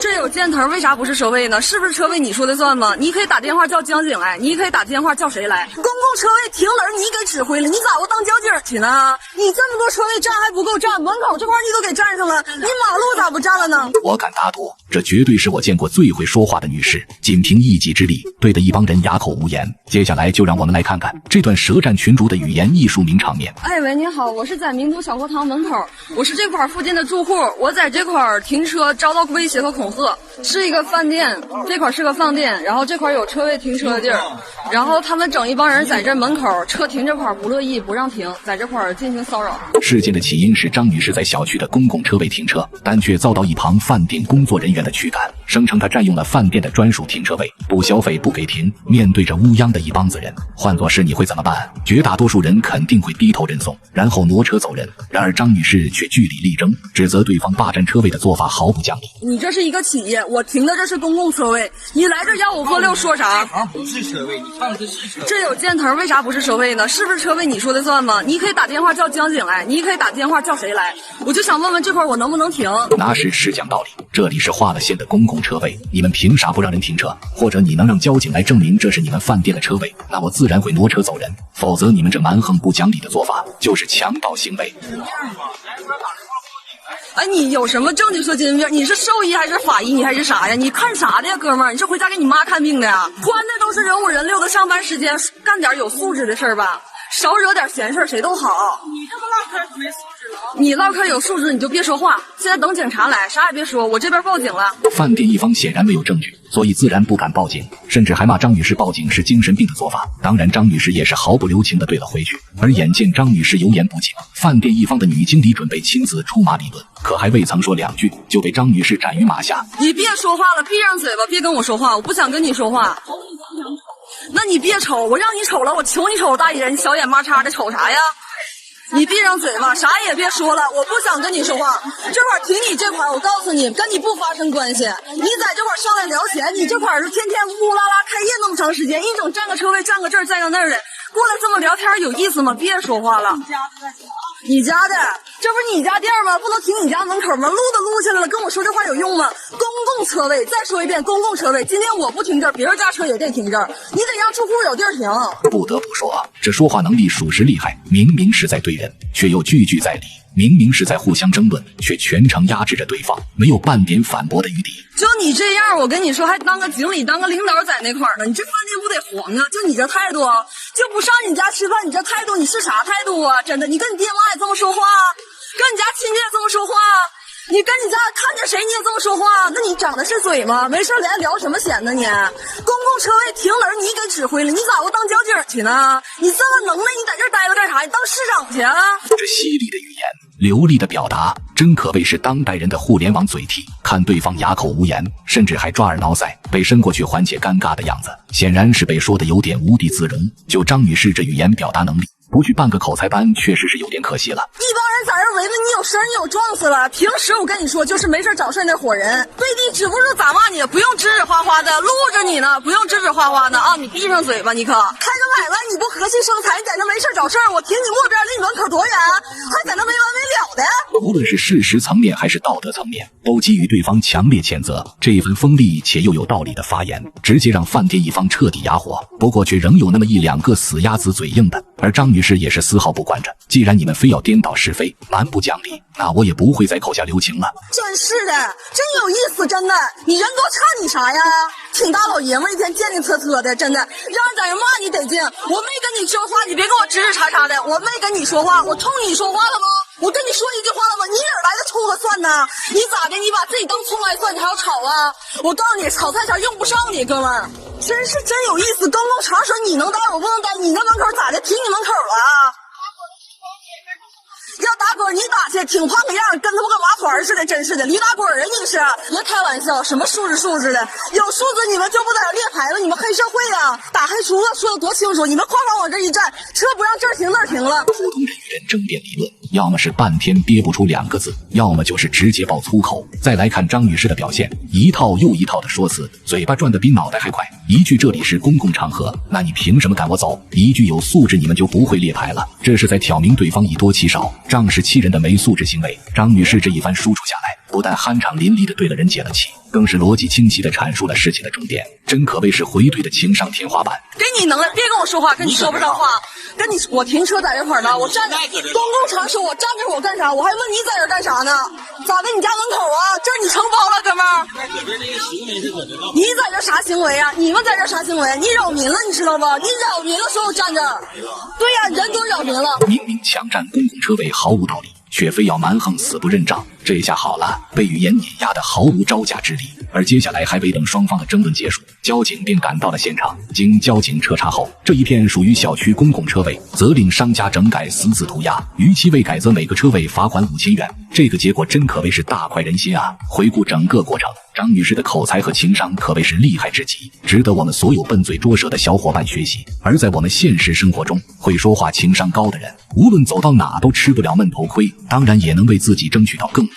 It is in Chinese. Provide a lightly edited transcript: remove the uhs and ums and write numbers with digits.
这有箭头，为啥不是车位呢？是不是车位你说的算吗？你可以打电话叫交警来，你可以打电话叫谁来？公共车位停轮你给指挥了，你咋不当交警去呢？你这么多车位站还不够站，门口这块你都给站上了，你马路咋不站了呢？我敢打赌，这绝对是我见过最会说话的女士，仅凭一己之力，对的一帮人哑口无言。接下来就让我们来看看这段舌战群儒的语言艺术名场面。哎喂，你好，我是在名都小货堂门口，我是这块附近的住户，我在这块停车遭到威胁和恐吓，是一个饭店，这块是个饭店，然后这块有车位停车的地儿，然后他们整一帮人在这门口车停这块不乐意，不让停，在这块进行骚扰。事件的起因是张女士在小区的公共车位停车，但却遭到一旁饭店工作人员的驱赶，声称她占用了饭店的专属停车位，不消费不给停。面对着乌泱的一帮子人，换作是你会怎么办？绝大多数人肯定会低头认怂，然后挪车走人。然而张女士却据理力争，指责对方霸占车位的做法毫不讲理。你这是一个企业，我停的这是公共车位，你来这吆五喝六说啥？不是车位，你看这是车位。这有箭头，为啥不是车位呢？是不是车位你说的算吗？你可以打电话叫交警来，你可以打电话叫谁来？我就想问问这块我能不能停？那是讲道理，这里是划了线的公共车位，你们凭啥不让人停车？或者你能让交警来证明这是你们饭店的车位，那我自然会挪车走人，否则你们这蛮横不讲理的做法就是强盗行为。哎，你有什么证据说精神病？你是兽医还是法医？你还是啥呀？你看啥的呀，哥们儿？你是回家给你妈看病的呀？关的都是人五人六的上班时间，干点有素质的事儿吧，少惹点闲事儿，谁都好。你这么唠嗑没素质了？你唠嗑有素质你就别说话，现在等警察来，啥也别说，我这边报警了。饭店一方显然没有证据，所以自然不敢报警，甚至还骂张女士报警是精神病的做法。当然张女士也是毫不留情地怼了回去。而眼见张女士油盐不进，饭店一方的女经理准备亲自出马理论，可还未曾说两句就被张女士斩于马下。你别说话了，闭上嘴巴，别跟我说话，我不想跟你说话。那你别瞅，我让你瞅了，我求你瞅，大爷，你小眼巴叉的瞅啥呀？你闭上嘴巴，啥也别说了，我不想跟你说话。这块停你这块，我告诉你，跟你不发生关系。你在这块上来聊钱，你这块是天天乌乌拉拉开业那么长时间，一整占个车位，占个这儿，占个那儿的，过来这么聊天有意思吗？别说话了。你家的，这不是你家店吗？不能停你家门口吗？录都录下来了，跟我说这话有用吗？公共车位，再说一遍，公共车位。今天我不停这儿，别人家车也得停这儿，你得让住户有地儿停。不得不说，这说话能力属实厉害，明明是在对人，却又句句在理；明明是在互相争论，却全程压制着对方，没有半点反驳的余地。就你这样，我跟你说，还当个经理、当个领导在那块儿呢，你这饭店不得黄啊？就你这态度，就不上你家吃饭，你这态度，你是啥态度啊？真的，你跟你爹妈也这么说话，跟你家亲戚也这么说话，你跟你家看见谁你也这么说话，那你长的是嘴吗？没事连聊什么闲呢你？公共车位停轮你给指挥了，你咋不当交警去呢？你这么能耐，你在这儿待着干啥？你当市长去啊？这犀利的语言，流利的表达，真可谓是当代人的互联网嘴替。看对方哑口无言，甚至还抓耳挠腮，被伸过去缓解尴尬的样子，显然是被说的有点无地自容。就张女士这语言表达能力，不去办个口才班确实是有点可惜了。一帮人在这围着你有声，你有撞死了。平时我跟你说，就是没事找事那伙人，对你指不住咋骂你，不用指指划划的，录着你呢，不用指指划划的啊！你闭上嘴吧，你可开个买卖你不和气生财，你在这没事找事儿，我停你末边离门口多远，还在那没完没了的。无论是事实层面还是道德层面，都给予对方强烈谴责。这一份锋利且又有道理的发言，直接让饭店一方彻底哑火。不过却仍有那么一两个死鸭子嘴硬的，而张女士也是丝毫不惯着。既然你们非要颠倒是非，蛮不讲理，那我也不会再口下留情了。真是的，真有意思，真的。你人多差你啥呀？挺大老爷们儿，一天贱贱呲呲的，真的，让人在这骂你得劲。我没跟你说话，你别跟我指指叉叉的。我没跟你说话，我冲你说话了吗？我跟你说一句话了吗？你哪来的葱和蒜呢？你咋的？你把自己当葱来蒜，你还要炒啊？我告诉你，炒菜前用不上你，哥们儿。真有意思，公共场所你能待我不能待，你那门口咋的？停你门口了啊？要打滚你打去，挺胖个样，跟他们个麻团似的，真是的，驴打滚啊你是！别开玩笑，什么素质的，有素质你们就不在这列牌了，你们黑社会啊，打黑厨子说的多清楚，你们哐哐往这一站，车不让这儿停那儿停了。普通人与人争辩理论，要么是半天憋不出两个字，要么就是直接爆粗口。再来看张女士的表现，一套又一套的说辞，嘴巴转得比脑袋还快，一句这里是公共场合，那你凭什么赶我走？一句有素质你们就不会列牌了，这是在挑明对方以多欺少、仗势欺人的没素质行为。张女士这一番输出下来，不但酣畅淋漓地对了人解了气，更是逻辑清晰地阐述了事情的重点，真可谓是回怼的情商天花板。给你能耐，别跟我说话，跟你说不上话。跟你我停车在这块儿呢，我站着，公共场所我站这会儿我干啥？我还问你在这干啥呢？咋的？你家门口啊？这是你承包了，哥们儿。你在这啥行为啊？你们在这啥行为？你扰民了，你知道不？你扰民了，所有站这儿。对呀，人都扰民了。明明抢占公共车位毫无道理，却非要蛮横死不认账，这下好了，被语言碾压的毫无招架之力。而接下来还未等双方的争论结束，交警便赶到了现场。经交警彻查后，这一片属于小区公共车位，责令商家整改私自涂鸦，逾期未改则每个车位罚款5000元。这个结果真可谓是大快人心啊！回顾整个过程，张女士的口才和情商可谓是厉害至极，值得我们所有笨嘴拙舌的小伙伴学习。而在我们现实生活中，会说话情商高的人，无论走到哪都吃不了闷头亏，当然也能为自己争取到更多